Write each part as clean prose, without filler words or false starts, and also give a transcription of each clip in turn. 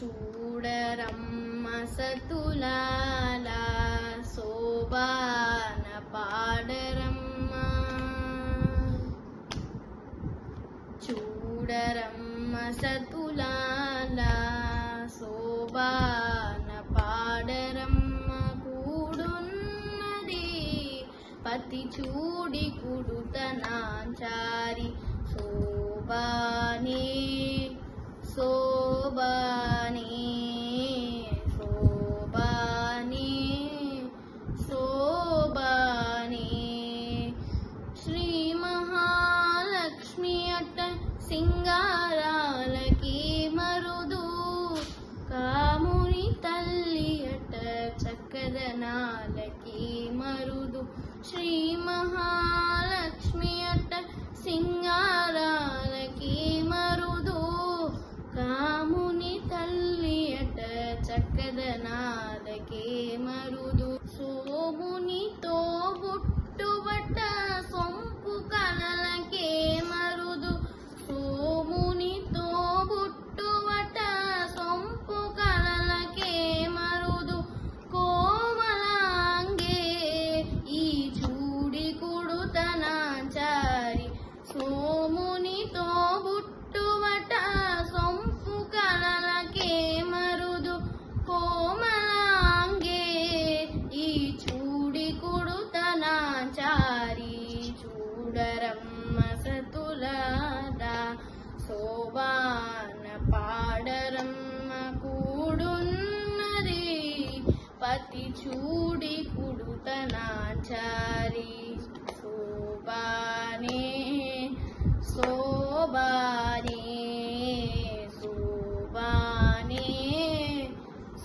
చూడరమ్మ సతులాల శోభాన పాడరమ్మ చూడరమ్మ సతులాల శోభాన పాడరమ్మ కూడున్నది పతి చూడి కుడుతనాచారి శోభానే శోభానే శోభానే శోభానే శ్రీ మహాలక్ష్మి అట సింగారాలకి మరుదు కాముని తల్లి అట చక్కదనాలకి మరుదు శ్రీ మహాలక్ష్మి అట సింగారాలకి మరుదు కాముని తల్లి అట చక్కదనాలకే మరుదు సోమునితో బుట్టుబట్ట సొంపు కలలకే మరుదు సోమునితో బుట్టుబట్ట సొంపు కలలకే మరుదు కోమలాంగే ఈ చూడి కుడుతనాచారి సోమునితో బుట్టుబట్ట సొంపు కలలకే మరుదు కోమలాంగే ఈ చూడి కుడుతనాచారి చూడరమ్మ సతులాల శోభాన పాడరమ్మ కూడున్నది పతి చూడి కుడుతనాచారి శోభానే శోభానే శోభానే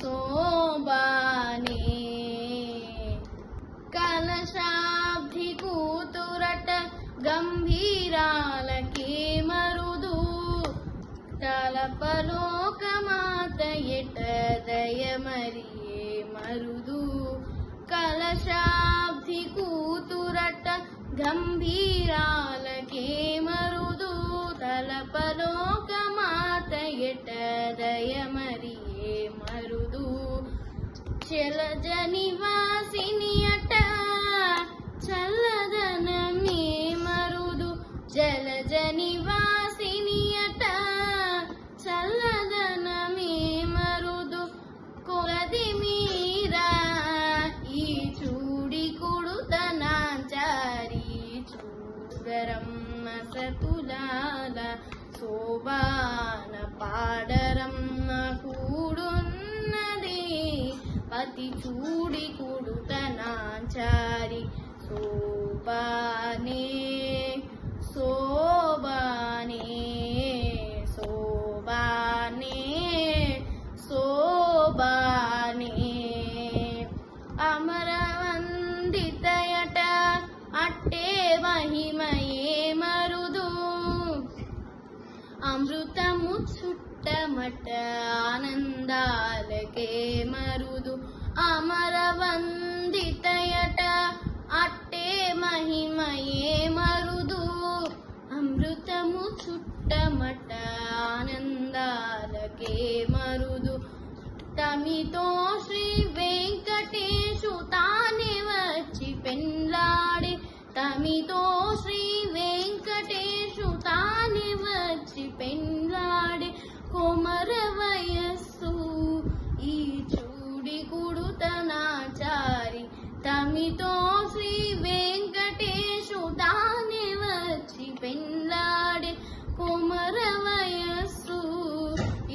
శోభానే కలశాబ్ది కూతురట గంభీరాలకే మరుదు తలపలోకమాత ఎట దయమరియే మరుదు కలశాబ్ది కూతురట గంభీరాలకే మరుదు తలపలోకమాత ఎట దయమరియే మరుదు చలజ నివాసిని అట చల్లదనమే మరుదు జలజ నివాసిని అట చల్లదనమే మరుదు కొలది మీరా ఈ చూడి కుడుతనాచారి చూడరమ్మ సతులాల శోభాన పాడరమ్మ కూడున్నది పతి చూడి కుడుతనాచారి శోభానే శోభానే శోభానే శోభానే అమరవందితయట అట్టే మహిమయే మరుదు అమృతము చుట్టమట ఆనందాలకే మరుదు అమరవందితయట అట్టే మహిమయే మరుదు అమృతము చుట్టమట ఆనందాలకే మరుదు తమితో శ్రీ వెంకటేశు తానే వచ్చి పెండ్లాడే తమితో శ్రీ వెంకటేశు తానే వచ్చి పెండ్లాడే కొమర వయస్సు ఈ చూడి కుడుతనాచారి తమితో శ్రీ వెంకటేశు తానే వచ్చి పెండ్లాడే కొమర వయస్సు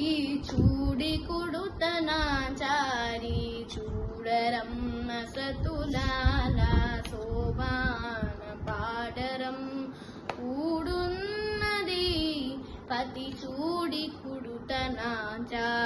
ఈ చూడి కుడుతనాచారి చూడరమ్మ సతులాల శోభాన పాడరం కూడున్నది పతి చూడి కుడుతనాచారి